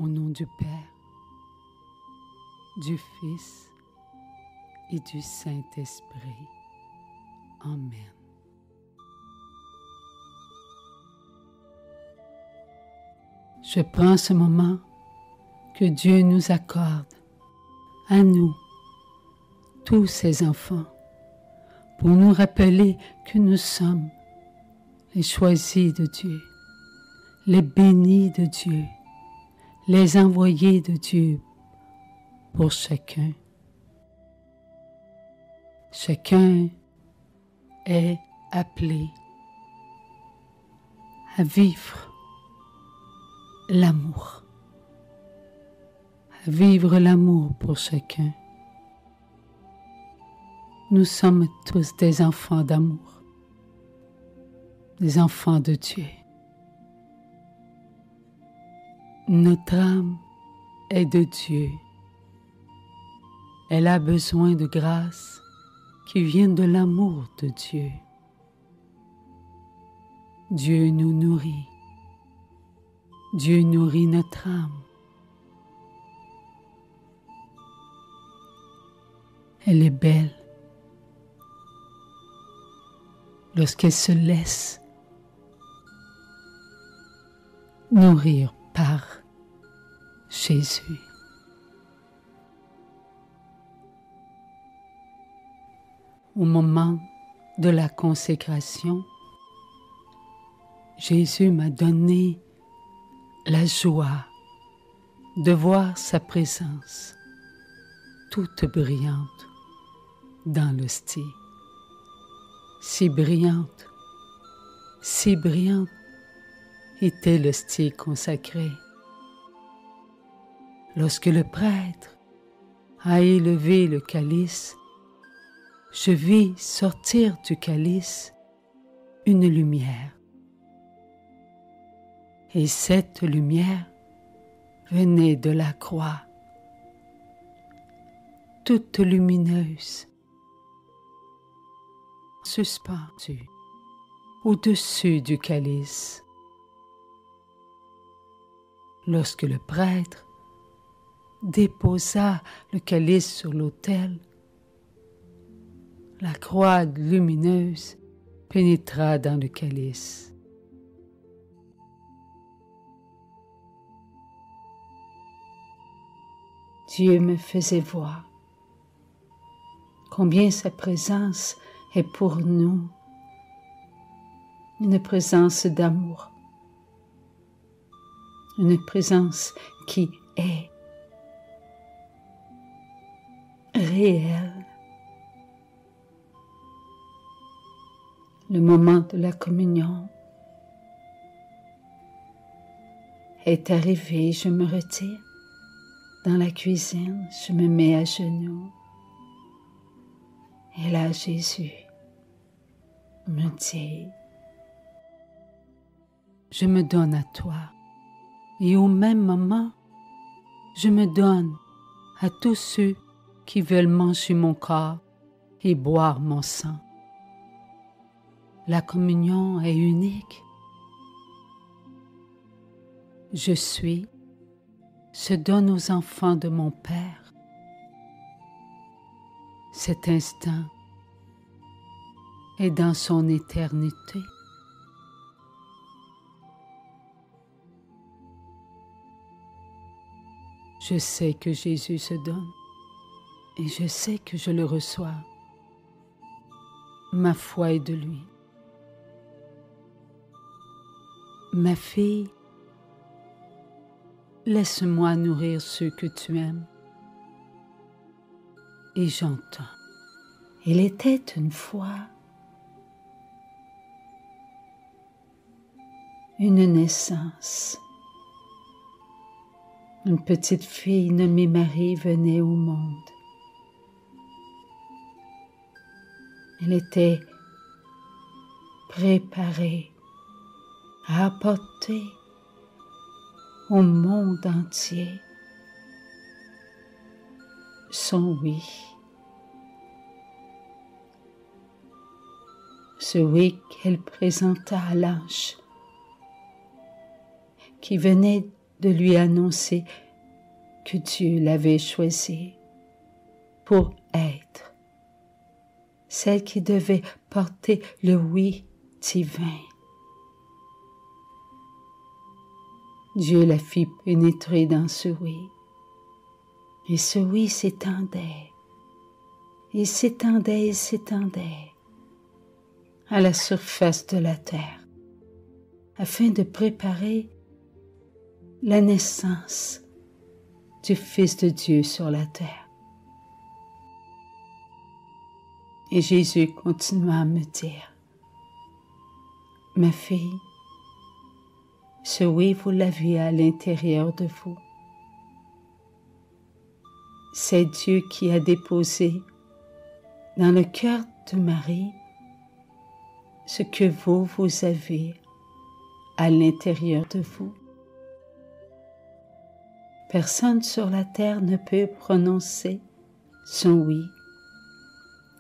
Au nom du Père, du Fils et du Saint-Esprit. Amen. Je prends ce moment que Dieu nous accorde, à nous, tous ses enfants, pour nous rappeler que nous sommes les choisis de Dieu, les bénis de Dieu, les envoyés de Dieu pour chacun. Chacun est appelé à vivre l'amour, à vivre l'amour pour chacun. Nous sommes tous des enfants d'amour, des enfants de Dieu. Notre âme est de Dieu. Elle a besoin de grâce qui viennent de l'amour de Dieu. Dieu nous nourrit. Dieu nourrit notre âme. Elle est belle lorsqu'elle se laisse nourrir par Jésus. Au moment de la consécration, Jésus m'a donné la joie de voir sa présence toute brillante dans l'hostie. Si brillante était l'hostie consacrée. Lorsque le prêtre a élevé le calice, je vis sortir du calice une lumière. Et cette lumière venait de la croix, toute lumineuse, suspendue au-dessus du calice. Lorsque le prêtre déposa le calice sur l'autel, la croix lumineuse pénétra dans le calice. Dieu me faisait voir combien sa présence est pour nous une présence d'amour, une présence qui est réelle. Le moment de la communion est arrivé, je me retire dans la cuisine, je me mets à genoux. Et là, Jésus me dit, je me donne à toi. Et au même moment, je me donne à tous ceux qui veulent manger mon corps et boire mon sang. La communion est unique. Je suis, se donne aux enfants de mon Père. Cet instant est dans son éternité. Je sais que Jésus se donne et je sais que je le reçois. Ma foi est de lui. Ma fille, laisse-moi nourrir ceux que tu aimes. Et j'entends. Il était une fois une naissance. Une petite fille nommée Marie venait au monde. Elle était préparée à apporter au monde entier son oui. Ce oui qu'elle présenta à l'ange qui venait de lui annoncer que Dieu l'avait choisie pour être celle qui devait porter le oui divin. Dieu la fit pénétrer dans ce oui. Et ce oui s'étendait. Il s'étendait, il s'étendait à la surface de la terre, afin de préparer la naissance du Fils de Dieu sur la terre. Et Jésus continua à me dire, « Ma fille, ce oui, vous l'avez à l'intérieur de vous. C'est Dieu qui a déposé dans le cœur de Marie ce que vous avez à l'intérieur de vous. Personne sur la terre ne peut prononcer son oui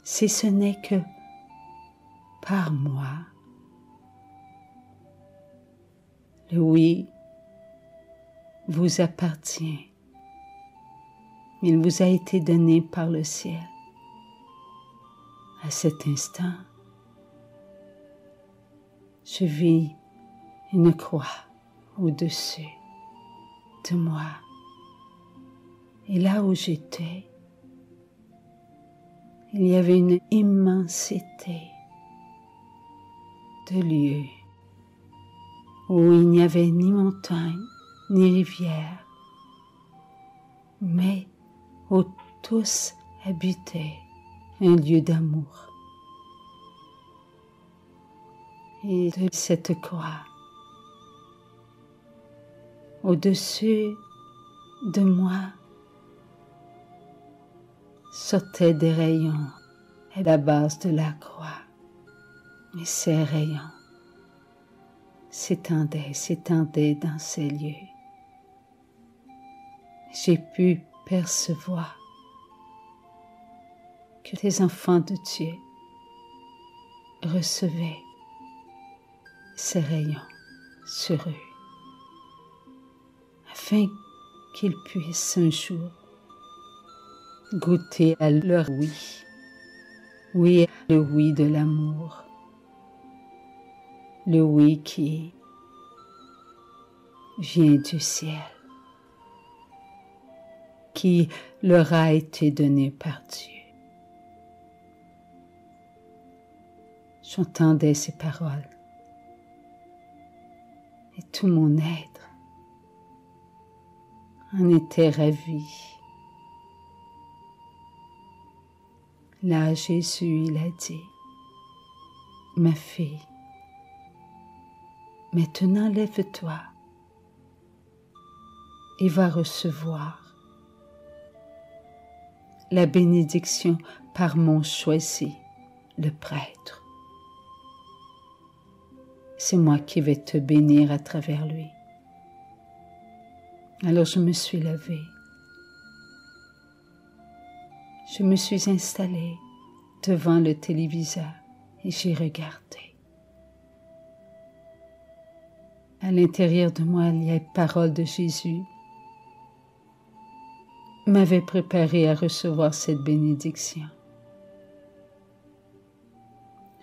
si ce n'est que par moi. Le oui vous appartient. Il vous a été donné par le ciel. À cet instant, je vis une croix au-dessus de moi. Et là où j'étais, il y avait une immensité de lieux où il n'y avait ni montagne, ni rivière, mais où tous habitaient un lieu d'amour. Et de cette croix, au-dessus de moi, sortaient des rayons à la base de la croix. Et ces rayons s'étendaient dans ces lieux. J'ai pu percevoir que les enfants de Dieu recevaient ces rayons sur eux, afin qu'ils puissent un jour goûter à leur oui, oui, le oui de l'amour, le oui qui vient du ciel, qui leur a été donné par Dieu. J'entendais ces paroles et tout mon être en était ravi. Là, Jésus, il a dit, « Ma fille, maintenant lève-toi et va recevoir la bénédiction par mon choisi, le prêtre. C'est moi qui vais te bénir à travers lui. » Alors je me suis levée. Je me suis installée devant le téléviseur et j'ai regardé. À l'intérieur de moi, il y a les paroles de Jésus m'avaient préparé à recevoir cette bénédiction.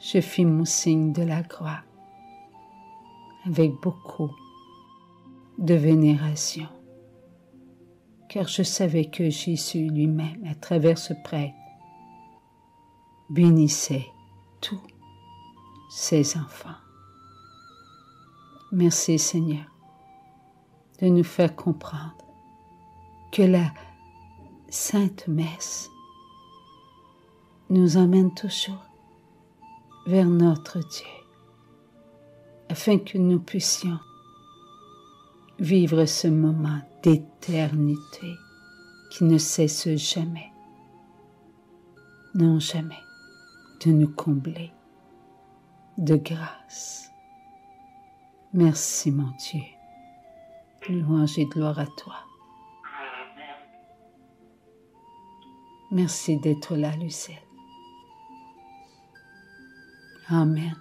Je fis mon signe de la croix avec beaucoup de vénération, car je savais que Jésus lui-même, à travers ce prêtre, bénissait tous ses enfants. Merci Seigneur de nous faire comprendre que la Sainte Messe nous emmène toujours vers notre Dieu, afin que nous puissions vivre ce moment d'éternité qui ne cesse jamais, non jamais, de nous combler de grâce. Merci mon Dieu, louange et gloire à toi. Merci d'être là, Lucelle. Amen.